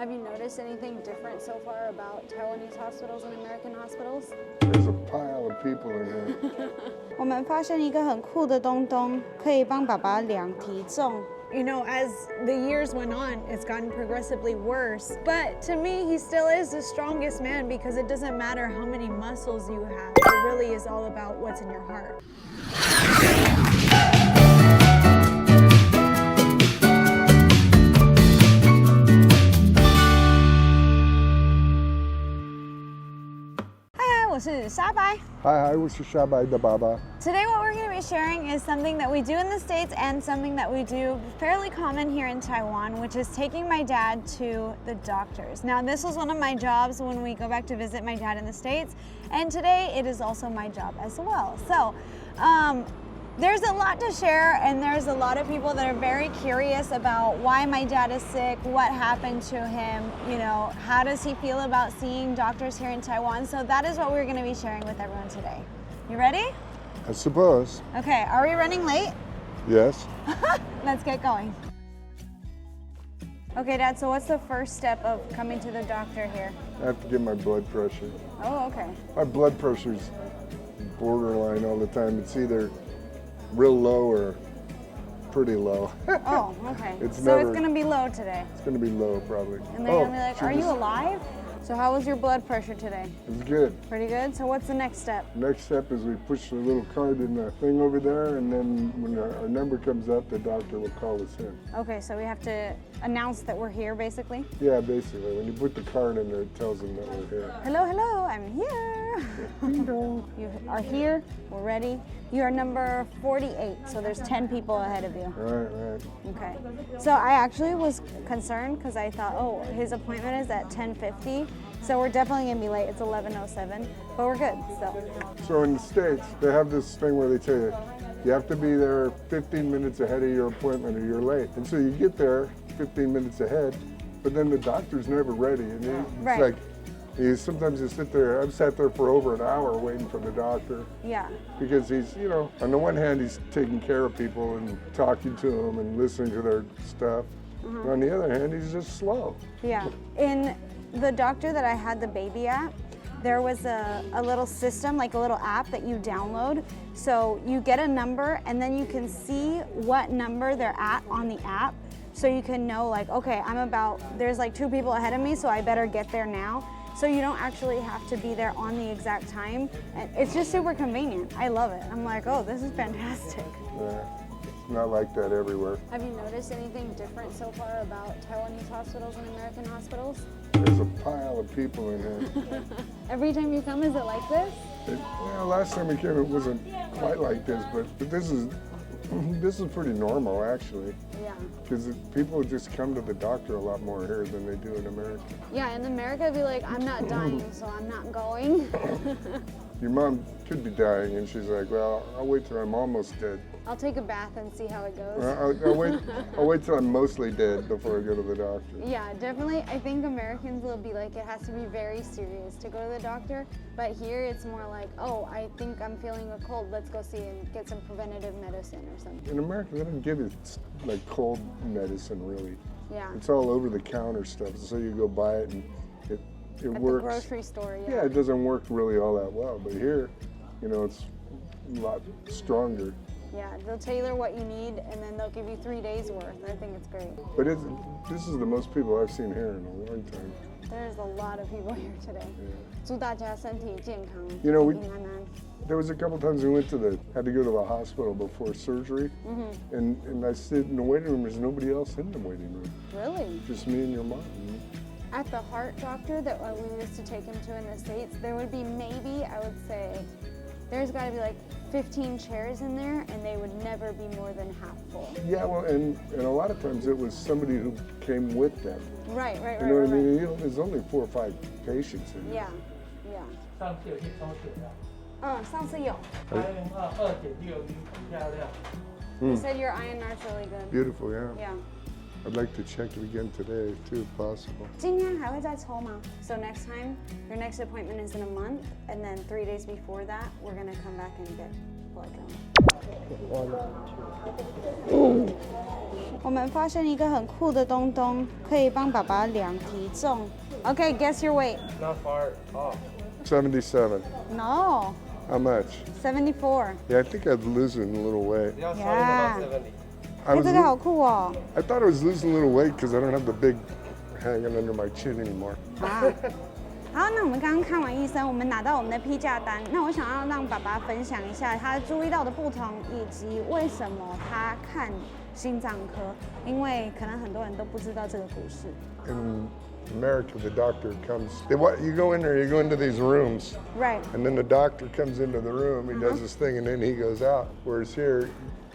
Have you noticed anything different so far about Taiwanese hospitals and American hospitals? There's a pile of people in here. 我们发现一个很酷的东东，可以帮爸爸量体重。You know, as the years went on, it's gotten progressively worse. But to me, he still is the strongest man because it doesn't matter how many muscles you have. It really is all about what's in your heart. Hi, 我是沙白。Hi, 我是沙白的爸爸。 Today what we're going to be sharing is something that we do in the States and something that we do fairly common here in Taiwan, which is taking my dad to the doctors. Now this was one of my jobs when we go back to visit my dad in the States, and today it is also my job as well. So there's a lot to share, and there's a lot of people that are very curious about why my dad is sick, what happened to him, you know, how does he feel about seeing doctors here in Taiwan. So that is what we're going to be sharing with everyone today. You ready? I suppose. Okay, are we running late? Yes. Let's get going. Okay, Dad, so what's the first step of coming to the doctor here? I have to get my blood pressure. Oh, okay. My blood pressure's borderline all the time. It's either real low or pretty low. Oh, okay. It's so never- it's gonna be low today. It's gonna be low probably. And they're gonna be like, she are you just- alive? So how was your blood pressure today? It's good. Pretty good? So what's the next step? Next step is we push the little card in the thing over there, and then when our number comes up, the doctor will call us in. Okay, so we have to announce that we're here, basically. Yeah, basically. When you put the card in there, it tells them that we're here. Hello, hello, I'm here. You are here, we're ready. You are number 48, so there's 10 people ahead of you. Right. Okay. So I actually was concerned because I thought, oh, his appointment is at 10:50, so we're definitely gonna be late. It's 11:07, but we're good still. So in the States, they have this thing where they tell you, you have to be there 15 minutes ahead of your appointment or you're late. And so you get there 15 minutes ahead, but then the doctor's never ready. And it's Right. like, sometimes you sit there, I've sat there for over an hour waiting for the doctor. Yeah. Because he's, you know, on the one hand, he's taking care of people and talking to them and listening to their stuff. And on the other hand, he's just slow. Yeah. In the doctor that I had the baby at, there was a little system, like a little app that you download. So you get a number and then you can see what number they're at on the app. So you can know like, okay, there's like 2 people ahead of me, so I better get there now. So you don't actually have to be there on the exact time. And it's just super convenient. I love it. I'm like, oh, this is fantastic. Yeah. It's not like that everywhere. Have you noticed anything different so far about Taiwanese hospitals and American hospitals? There's a pile of people in here. Every time you come, is it like this? Last time we came, it wasn't quite like this, but this is pretty normal actually. Yeah. Because people just come to the doctor a lot more here than they do in America. Yeah, in America, it'd be like, I'm not dying, so I'm not going. Your mom could be dying, and she's like, well, I'll wait till I'm almost dead. I'll take a bath and see how it goes. I'll wait till I'm mostly dead before I go to the doctor. Yeah, definitely. I think Americans will be like, it has to be very serious to go to the doctor. But here it's more like, oh, I think I'm feeling a cold. Let's go see and get some preventative medicine or something. In America, they don't give you like cold medicine really. Yeah. It's all over the counter stuff, so you go buy it and it At works. the grocery store, yeah. Yeah, it doesn't work really all that well, but here, you know, it's a lot stronger. Yeah, they'll tailor what you need and then they'll give you 3 days worth. I think it's great. But this is the most people I've seen here in a long time. There's a lot of people here today. 祝大家身体健康， You know, 平平安安。 There was a couple times we had to go to the hospital before surgery, and I sit in the waiting room. There's nobody else in the waiting room. Really? Just me and your mom. At the heart doctor that we used to take him to in the States, there would be maybe, I would say, there's got to be like 15 chairs in there, and they would never be more than half full. Yeah, well, and a lot of times it was somebody who came with them. Right. You know what I mean? There's only 4 or 5 patients in there. Yeah. 上次有去抽血的，上次有。还用2.6厘很漂亮。 You said your INR's really good. Beautiful, yeah. Yeah. I'd like to check it again today, too, if possible. 今天还会再抽吗? So next time, your next appointment is in a month, and then 3 days before that, we're gonna come back and get 我们发现一个很酷的东东，可以帮爸爸量体重。Okay, guess your weight. Not far off. 77. No, How much? 74. Yeah, I think I'm losing a little weight. Yeah, Yeah. about 70. I 这个好酷哦。 I thought I was losing a little weight because I don't have the big hanging under my chin anymore. 好，那我们刚刚看完医生，我们拿到我们的批价单。那我想要让爸爸分享一下他注意到的不同，以及为什么他看心脏科，因为可能很多人都不知道这个故事。 In America, the doctor comes. You go in there, you go into these rooms, Right. and then the doctor comes into the room. He does his thing, and then he goes out. Whereas here,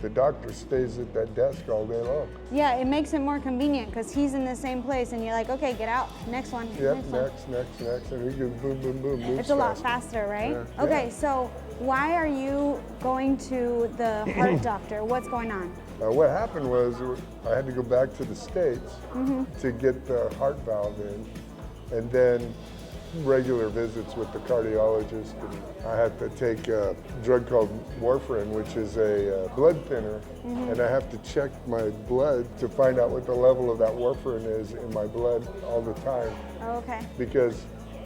the doctor stays at that desk all day long. Yeah, it makes it more convenient because he's in the same place, and you're like, okay, get out. Next one. Yep, next one. next, and he goes boom, boom, boom. Moves It's a lot fast. faster, right? Yeah, Okay, yeah. so why are you going to the heart doctor? What's going on? What happened was I had to go back to the States to get the heart valve in, and then regular visits with the cardiologist. And I have to take a drug called warfarin, which is a blood thinner, and I have to check my blood to find out what the level of that warfarin is in my blood all the time, Oh, okay. because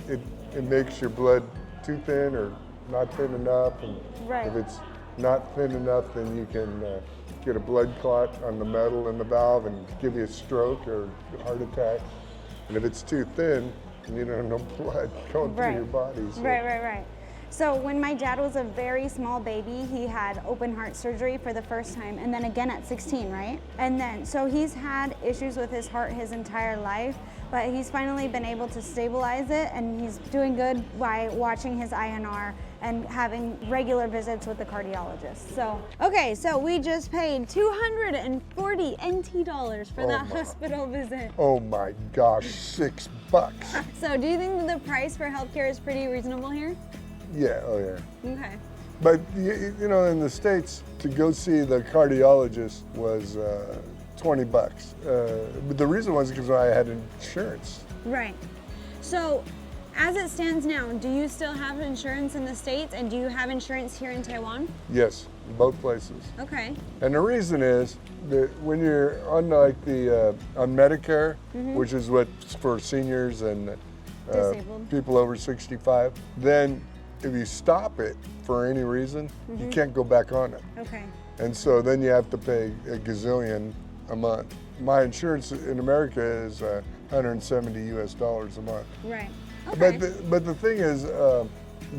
it makes your blood too thin or not thin enough, and Right. if it's not thin enough, then you can get a blood clot on the metal in the valve and give you a stroke or a heart attack. And if it's too thin, you don't have no blood going through your body. So. Right. So when my dad was a very small baby, he had open heart surgery for the first time, and then again at 16, right? And then, so he's had issues with his heart his entire life, but he's finally been able to stabilize it, and he's doing good by watching his INR and having regular visits with the cardiologist. So, okay, so we just paid 240 NT dollars for that hospital visit. Oh my gosh, $6. So do you think that the price for healthcare is pretty reasonable here? Yeah, oh yeah. Okay. But you know, in the States, to go see the cardiologist was $20. But the reason was because I had insurance. Right. So, as it stands now, do you still have insurance in the States, and do you have insurance here in Taiwan? Yes, both places. Okay. And the reason is that when you're on on Medicare, which is what's for seniors and Disabled. people over 65, then if you stop it for any reason, you can't go back on it. Okay. And so then you have to pay a gazillion a month. My insurance in America is $170 US a month. Right. Okay. But the thing is,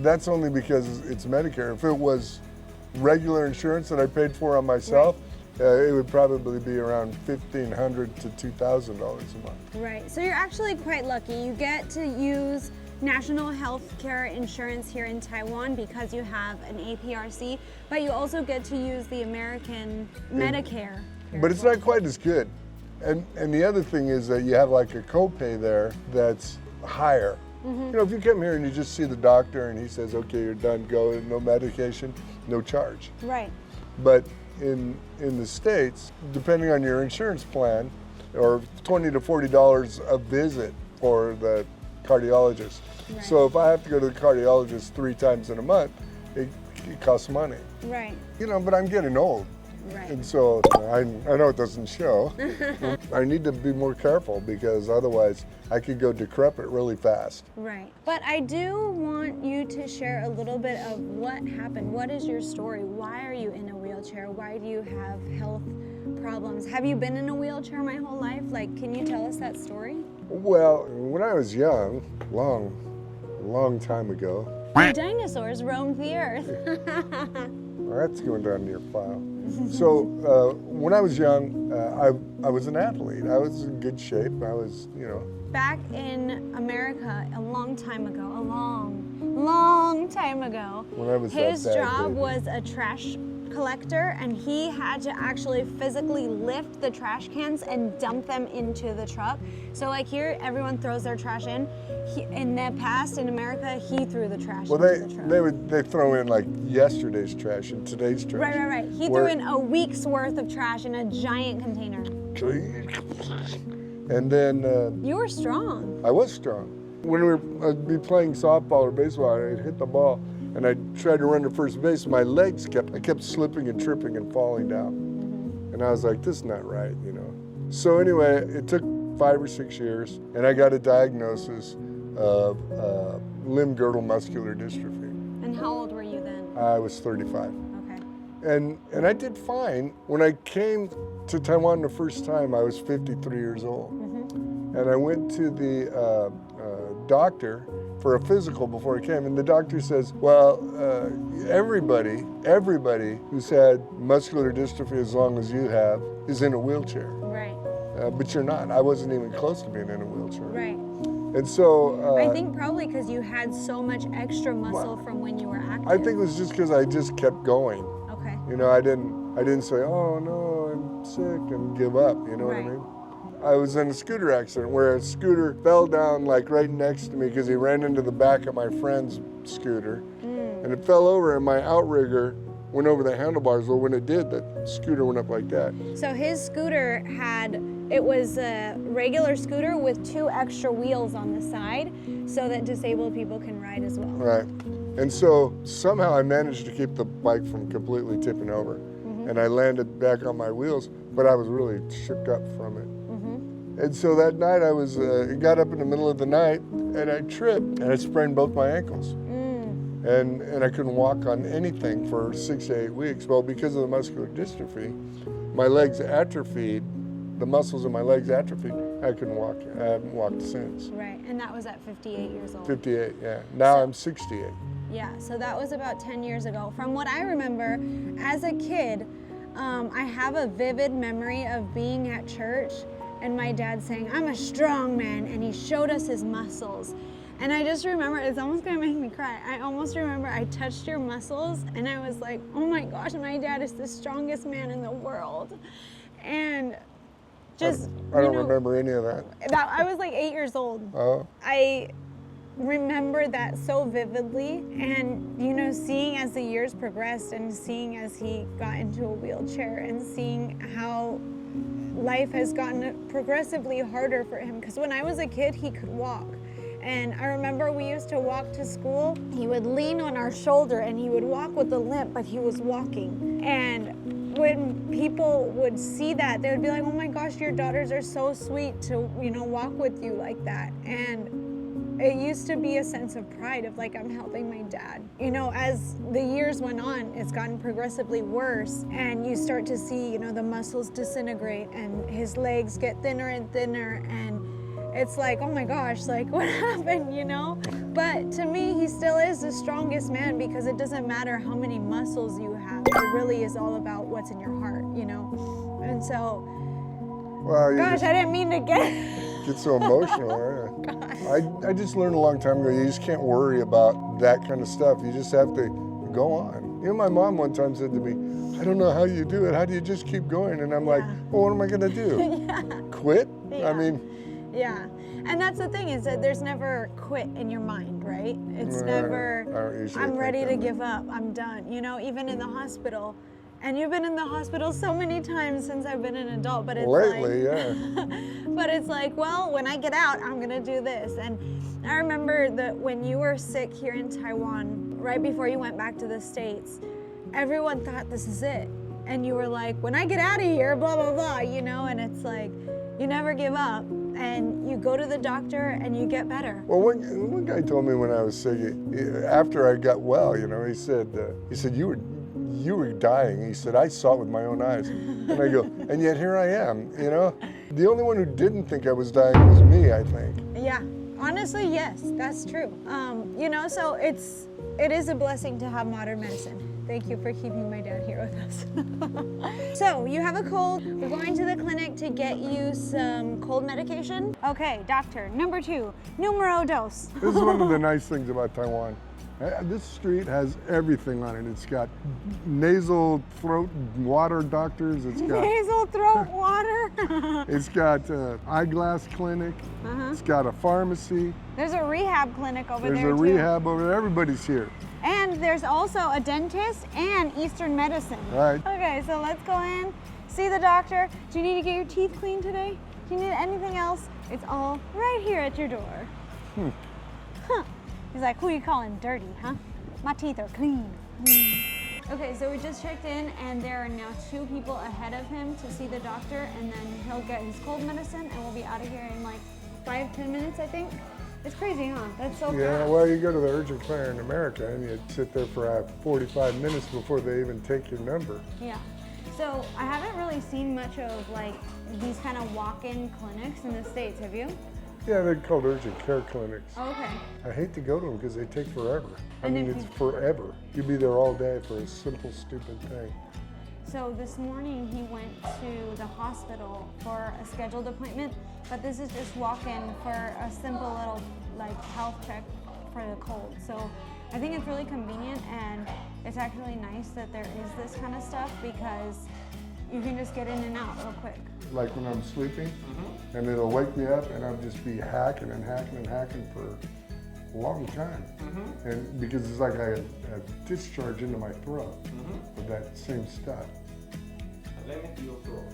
that's only because it's Medicare. If it was regular insurance that I paid for on myself, it would probably be around $1,500 to $2,000 a month. Right. So you're actually quite lucky. You get to use national health care insurance here in Taiwan because you have an APRC, but you also get to use the American Medicare. But it's not quite as good. And the other thing is that you have like a copay there that's higher. You know, if you come here and you just see the doctor and he says, okay, you're done, go, no medication, no charge. Right. But in the States, depending on your insurance plan, or $20 to $40 a visit for the cardiologist. Right. So if I have to go to the cardiologist 3 times in a month, it costs money. Right. You know, but I'm getting old. Right. And so I know it doesn't show. I need to be more careful because otherwise I could go decrepit really fast. Right. But I do want you to share a little bit of what happened. What is your story? Why are you in a wheelchair? Why do you have health problems? Have you been in a wheelchair my whole life? Like, can you tell us that story? Well, when I was young, long time ago. Dinosaurs roamed the earth. Well, that's going down in your file. So when I was young, I was an athlete. I was in good shape. I was, you know. Back in America, a long time ago, a long time ago, When I was his that bad, job baby. was a trash collector, and he had to actually physically lift the trash cans and dump them into the truck. So like here, everyone throws their trash in. In the past, in America, he threw the trash Well, into the truck. they throw in like yesterday's trash and today's trash. Right. He Where- threw in a week's worth of trash in a giant container. And then You were strong. I was strong. When I'd be playing softball or baseball, I'd hit the ball and I'd tried to run to first base, I kept slipping and tripping and falling down. And I was like, this is not right, you know. So anyway, it took 5 or 6 years, and I got a diagnosis of limb girdle muscular dystrophy. And how old were you then? I was 35. Okay. And I did fine. When I came to Taiwan the first time, I was 53 years old. And I went to the doctor for a physical before I came, and the doctor says, well, everybody who's had muscular dystrophy as long as you have is in a wheelchair. Right. But you're not. I wasn't even close to being in a wheelchair. Right. And so I think probably because you had so much extra muscle from when you were active. I think it was just because I just kept going. Okay. You know, I didn't say, oh no, I'm sick, and give up. You know what I mean? I was in a scooter accident where a scooter fell down like right next to me because he ran into the back of my friend's scooter, and it fell over, and my outrigger went over the handlebars. Well, when it did, the scooter went up like that. So his scooter it was a regular scooter with 2 extra wheels on the side so that disabled people can ride as well. Right. And so somehow I managed to keep the bike from completely tipping over, and I landed back on my wheels, but I was really shook up from it. And so that night I got up in the middle of the night, and I tripped, and I sprained both my ankles. And I couldn't walk on anything for 6 to 8 weeks. Well, because of the muscular dystrophy, my legs atrophied, the muscles in my legs atrophied. I couldn't walk. I haven't walked since. Right, and that was at 58 years old. 58, yeah. Now I'm 68. Yeah, so that was about 10 years ago. From what I remember, as a kid, I have a vivid memory of being at church and my dad saying, I'm a strong man, and he showed us his muscles. And I just remember, it's almost gonna make me cry. I almost remember I touched your muscles and I was like, oh my gosh, my dad is the strongest man in the world. And just, I don't remember any of that. I was like 8 years old. Oh. I remember that so vividly, and you know, seeing as the years progressed and seeing as he got into a wheelchair and seeing how life has gotten progressively harder for him. Because when I was a kid, he could walk. And I remember we used to walk to school. He would lean on our shoulder and he would walk with a limp, but he was walking. And when people would see that, they would be like, oh my gosh, your daughters are so sweet to, you know, walk with you like that. And it used to be a sense of pride of like, I'm helping my dad. You know, as the years went on, it's gotten progressively worse, and you start to see, you know, the muscles disintegrate and his legs get thinner and thinner, and it's like, oh my gosh, like what happened, you know? But to me, he still is the strongest man, because it doesn't matter how many muscles you have. It really is all about what's in your heart, you know? And so, well, gosh, I didn't mean to get so emotional. I just learned a long time ago, you just can't worry about that kind of stuff. You just have to go on. You know, my mom one time said to me, I don't know how you do it. How do you just keep going? And I'm like, well, what am I gonna do? Quit? Yeah. I mean. Yeah, and that's the thing, is that there's never quit in your mind, right? It's never, I'm ready to give up, I'm done. You know, even in the hospital, and you've been in the hospital so many times since I've been an adult, but it's lately, like, yeah. But it's like, well, when I get out, I'm gonna do this. And I remember that when you were sick here in Taiwan, right before you went back to the States, everyone thought this is it. And you were like, when I get out of here, blah, blah, blah, you know, and it's like, you never give up, and you go to the doctor and you get better. Well, one guy told me when I was sick, after I got well, you know, he said you were dying. He said, I saw it with my own eyes. And I go, and yet here I am, you know? The only one who didn't think I was dying was me, I think. Yeah, honestly, yes, that's true. You know, so it is a blessing to have modern medicine. Thank you for keeping my dad here with us. So, you have a cold. We're going to the clinic to get you some cold medication. Okay, doctor, number 2, numero dos. This is one of the nice things about Taiwan. This street has everything on it. It's got nasal throat water doctors. It's got nasal throat water. It's got eyeglass clinic. It's got a pharmacy. There's a rehab clinic over there too. There's a rehab over there. Everybody's here. And there's also a dentist and Eastern medicine. Right. Okay, so let's go in, see the doctor. Do you need to get your teeth cleaned today? Do you need anything else? It's all right here at your door. Huh. He's like, who are you calling dirty, huh? My teeth are clean. Okay, so we just checked in and there are now 2 people ahead of him to see the doctor, and then he'll get his cold medicine and we'll be out of here in like 5-10 minutes, I think. It's crazy, huh? That's so Yeah, fast. well, you go to the urgent care in America and you sit there for 45 minutes before they even take your number. Yeah. So I haven't really seen much of like these kind of walk-in clinics in the States, have you? Yeah, they're called urgent care clinics. Oh, okay. I hate to go to them because they take forever. I And mean, if it's you- forever. You'd be there all day for a simple, stupid thing. So this morning he went to the hospital for a scheduled appointment, but this is just walk-in for a simple little like health check for the cold. So I think it's really convenient, and it's actually nice that there is this kind of stuff because you can just get in and out real quick. Like when I'm sleeping, and it'll wake me up and I'll just be hacking and hacking and hacking for a long time. And because it's like I had a discharge into my throat with that same stuff. Let me do your throat.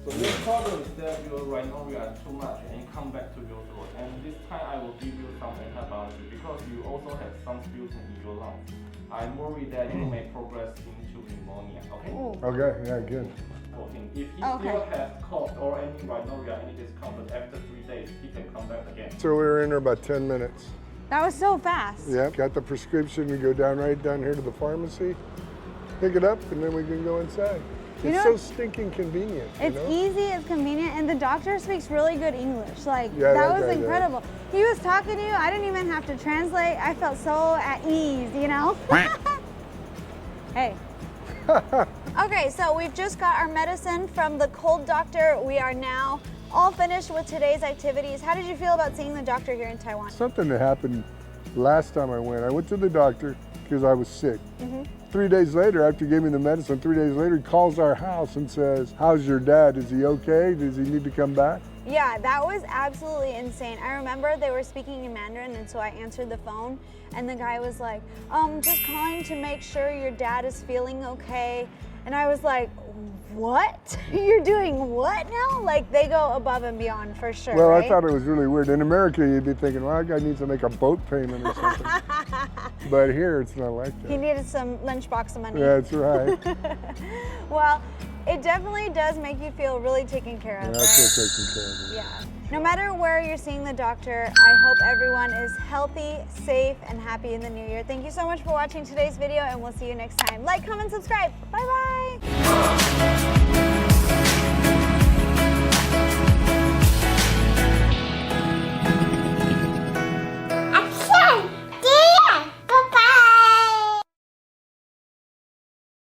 So your problem is that your rhinorrhea is too much and you come back to your throat. And this time I will give you some antibiotics because you also have some spills in your lungs. I'm worried that you may progress into pneumonia, okay? Ooh. Okay, yeah, good. If he Okay. still has cough or any rhinorrhea, any discomfort after 3 days, he can come back again. So we were in there about 10 minutes. That was so fast. Yeah, got the prescription, you go right down here to the pharmacy, pick it up, and then we can go inside. You It's know- so stinking convenient. It's you know? easy, it's convenient, and the doctor speaks really good English. Like, Yeah, that that was guy does. incredible. He was talking to you, I didn't even have to translate. I felt so at ease, you know? Hey. Okay, so we've just got our medicine from the cold doctor. We are now all finished with today's activities. How did you feel about seeing the doctor here in Taiwan? Something that happened last time I went to the doctor because I was sick. 3 days later, after he gave me the medicine, 3 days later, he calls our house and says, "How's your dad? Is he okay? Does he need to come back?" Yeah, that was absolutely insane. I remember they were speaking in Mandarin, and so I answered the phone, and the guy was like, just calling to make sure your dad is feeling okay. And I was like, what? You're doing what now? Like, they go above and beyond for sure, Well, right? I thought it was really weird. In America, you'd be thinking, well, that guy needs to make a boat payment or something. But here, it's not like He that. needed some lunchbox of money. That's right. Well, it definitely does make you feel really taken care of, And I right? feel taken care of. Yeah. No matter where you're seeing the doctor, I hope everyone is healthy, safe, and happy in the new year. Thank you so much for watching today's video, and we'll see you next time. Like, comment, subscribe. Bye-bye.